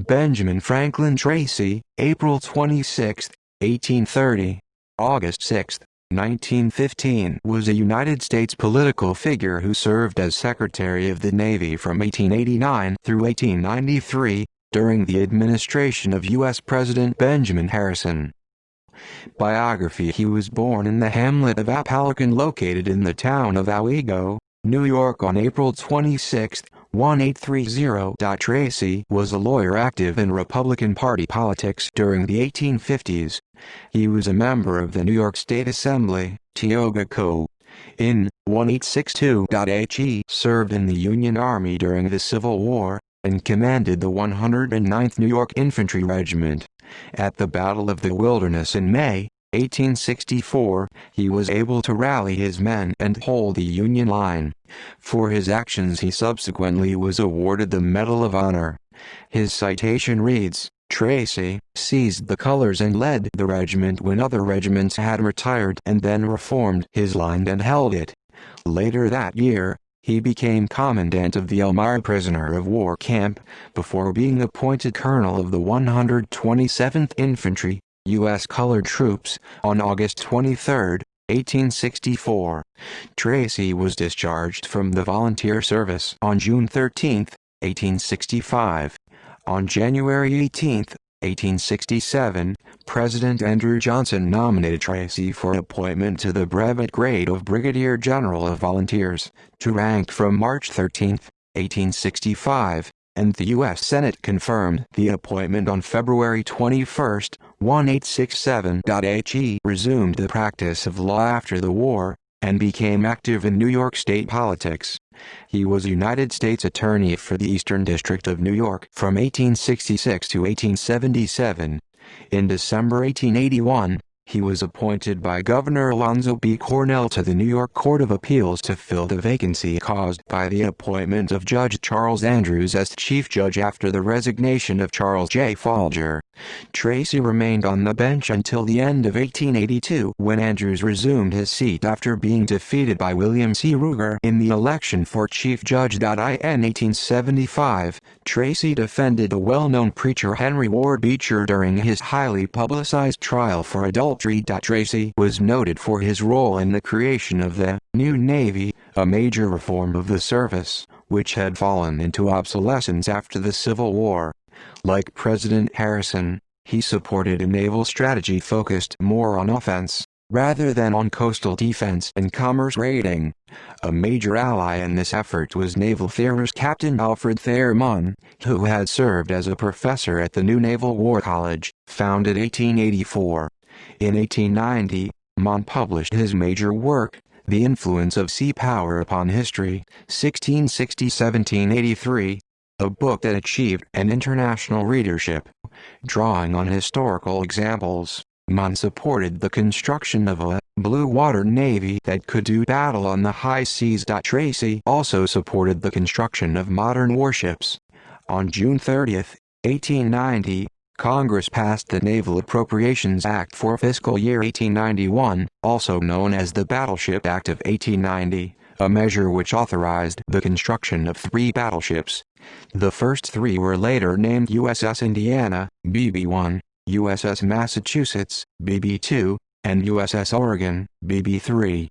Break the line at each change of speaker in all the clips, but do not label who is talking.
Benjamin Franklin Tracy, April 26, 1830, August 6, 1915, was a United States political figure who served as Secretary of the Navy from 1889 through 1893, during the administration of U.S. President Benjamin Harrison. Biography: He was born in the hamlet of Apalachin, located in the town of Owego, New York, on April 26, 1830. Tracy was a lawyer active in Republican Party politics during the 1850s. He was a member of the New York State Assembly, Tioga Co. In 1862. He served in the Union Army during the Civil War, and commanded the 109th New York Infantry Regiment. At the Battle of the Wilderness in May 1864, he was able to rally his men and hold the Union line. For his actions he subsequently was awarded the Medal of Honor. His citation reads, "Tracy seized the colors and led the regiment when other regiments had retired, and then reformed his line and held it." Later that year, he became commandant of the Elmira prisoner of war camp, before being appointed colonel of the 127th Infantry, U.S. Colored Troops, on August 23, 1864. Tracy was discharged from the volunteer service on June 13, 1865. On January 18, 1867, President Andrew Johnson nominated Tracy for appointment to the brevet grade of Brigadier General of Volunteers, to rank from March 13, 1865, and the U.S. Senate confirmed the appointment on February 21, 1867. He resumed the practice of law after the war, and became active in New York State politics. He was United States Attorney for the Eastern District of New York from 1866 to 1877. In December 1881, he was appointed by Governor Alonzo B. Cornell to the New York Court of Appeals to fill the vacancy caused by the appointment of Judge Charles Andrews as Chief Judge after the resignation of Charles J. Folger. Tracy remained on the bench until the end of 1882, when Andrews resumed his seat after being defeated by William C. Ruger in the election for Chief Judge. In 1875, Tracy defended the well-known preacher Henry Ward Beecher during his highly publicized trial for adultery. Tracy was noted for his role in the creation of the New Navy, a major reform of the service, which had fallen into obsolescence after the Civil War. Like President Harrison, he supported a naval strategy focused more on offense, rather than on coastal defense and commerce raiding. A major ally in this effort was naval theorist Captain Alfred Thayer Munn, who had served as a professor at the New Naval War College, founded 1884. In 1890, Munn published his major work, The Influence of Sea Power Upon History, 1660–1783, a book that achieved an international readership. Drawing on historical examples, Munn supported the construction of a blue water navy that could do battle on the high seas. Tracy also supported the construction of modern warships. On June 30, 1890, Congress passed the Naval Appropriations Act for fiscal year 1891, also known as the Battleship Act of 1890, a measure which authorized the construction of 3 battleships. The first 3 were later named USS Indiana, BB-1, USS Massachusetts, BB-2, and USS Oregon, BB-3.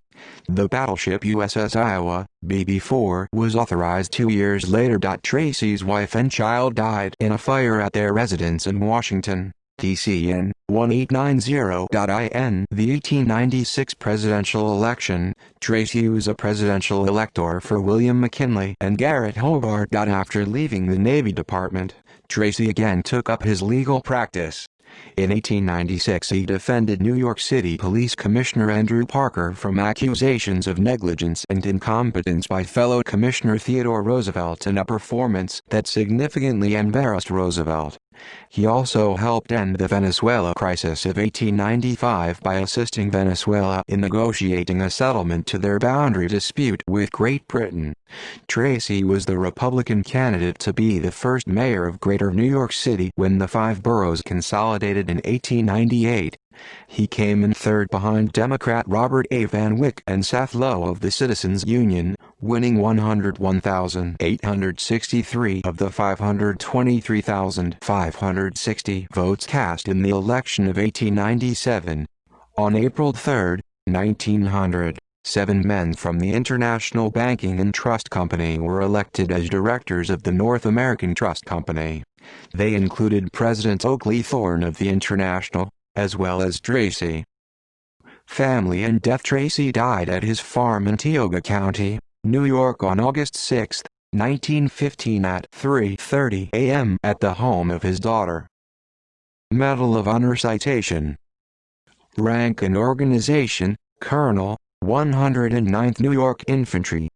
The battleship USS Iowa, BB-4, was authorized 2 years later. Tracy's wife and child died in a fire at their residence in Washington, D.C. in 1890. In the 1896 presidential election, Tracy was a presidential elector for William McKinley and Garrett Hobart. After leaving the Navy Department, Tracy again took up his legal practice. In 1896 he defended New York City Police Commissioner Andrew Parker from accusations of negligence and incompetence by fellow Commissioner Theodore Roosevelt in a performance that significantly embarrassed Roosevelt. He also helped end the Venezuela crisis of 1895 by assisting Venezuela in negotiating a settlement to their boundary dispute with Great Britain. Tracy was the Republican candidate to be the first mayor of Greater New York City when the 5 boroughs consolidated in 1898. He came in third behind Democrat Robert A. Van Wyck and Seth Low of the Citizens Union, winning 101,863 of the 523,560 votes cast in the election of 1897. On April 3, 1900, 7 men from the International Banking and Trust Company were elected as directors of the North American Trust Company. They included President Oakley Thorne of the International, as well as Tracy. Family and F Tracy died at his farm in Tioga County, New York on August 6, 1915 at 3:30 a.m. at the home of his daughter. Medal of Honor Citation. Rank and Organization, Colonel, 109th New York Infantry.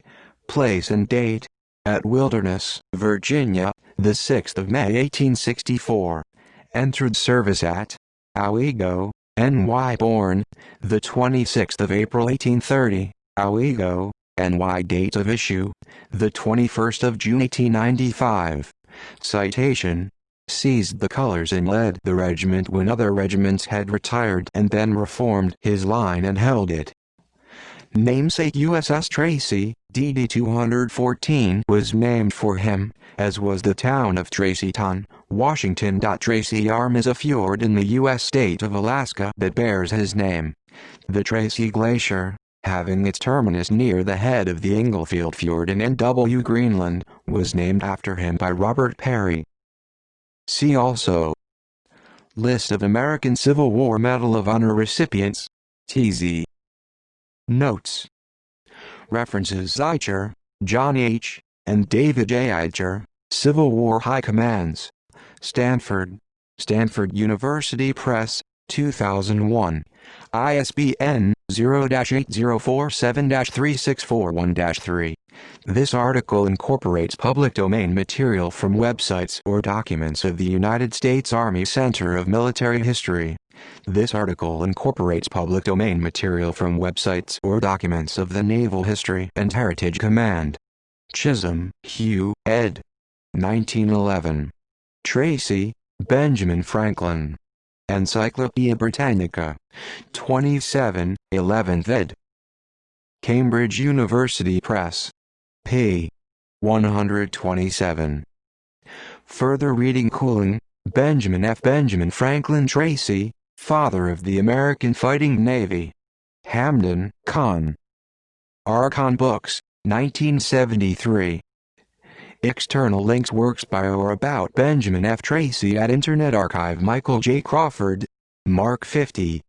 Place and date: at Wilderness, Virginia, the 6th of May 1864. Entered service at Owego, NY. Born the 26th of April 1830, Owego, NY. Date of issue: the 21st of June 1895. Citation: seized the colors and led the regiment when other regiments had retired and then reformed his line and held it. Namesake USS Tracy, DD-214, was named for him, as was the town of Tracyton, Washington. Tracy Arm is a fjord in the U.S. state of Alaska that bears his name. The Tracy Glacier, having its terminus near the head of the Inglefield Fjord in N.W. Greenland, was named after him by Robert Perry. See also: List of American Civil War Medal of Honor recipients. TZ. Notes. References: Eicher, John H., and David J. Eicher, Civil War High Commands. Stanford University Press, 2001. ISBN 0-8047-3641-3. This article incorporates public domain material from websites or documents of the United States Army Center of Military History. This article incorporates public domain material from websites or documents of the Naval History and Heritage Command. Chisholm, Hugh, ed. 1911. Tracy, Benjamin Franklin. Encyclopaedia Britannica. 27, 11th ed. Cambridge University Press. p. 127. Further reading: Cooling, Benjamin F. Benjamin Franklin Tracy, father of the American Fighting Navy. Hamden, Con. Archon Books, 1973. External links: works by or about Benjamin F. Tracy at Internet Archive. Michael J. Crawford, Mark 50.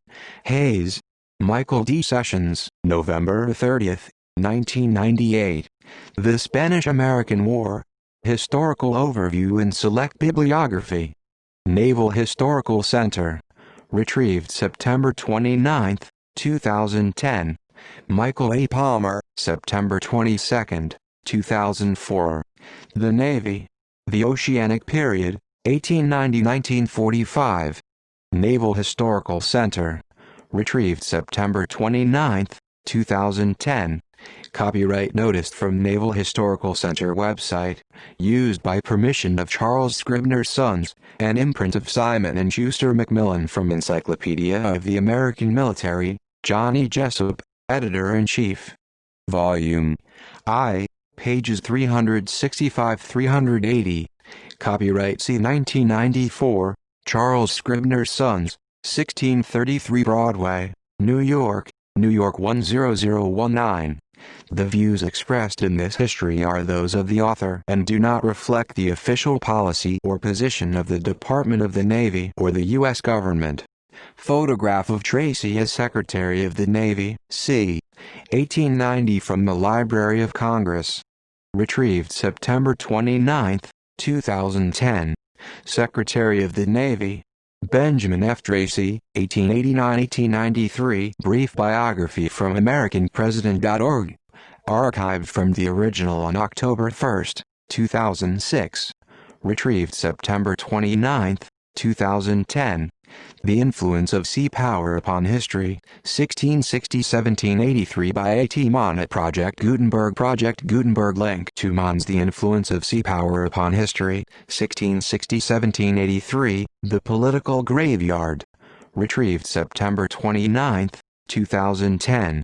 Hayes, Michael D. Sessions, November 30, 1998. The Spanish-American War. Historical Overview and Select Bibliography. Naval Historical Center. Retrieved September 29, 2010. Michael A. Palmer, September 22, 2004. The Navy. The Oceanic Period, 1890–1945. Naval Historical Center. Retrieved September 29, 2010. Copyright notice from Naval Historical Center website. Used by permission of Charles Scribner Sons, an imprint of Simon & Schuster Macmillan. From Encyclopedia of the American Military, Johnny Jessup, Editor-in-Chief. Volume I, pages 365–380. Copyright C. 1994, Charles Scribner Sons, 1633 Broadway, New York, New York 10019. The views expressed in this history are those of the author and do not reflect the official policy or position of the Department of the Navy or the U.S. government. Photograph of Tracy as Secretary of the Navy, c. 1890 from the Library of Congress. Retrieved September 29, 2010. Secretary of the Navy. Benjamin F. Tracy, 1889–1893. Brief biography from AmericanPresident.org. Archived from the original on October 1, 2006. Retrieved September 29, 2010. The Influence of Sea Power Upon History, 1660–1783 by A.T. Mann at Project Gutenberg link to Mann's The Influence of Sea Power Upon History, 1660–1783, The Political Graveyard. Retrieved September 29, 2010.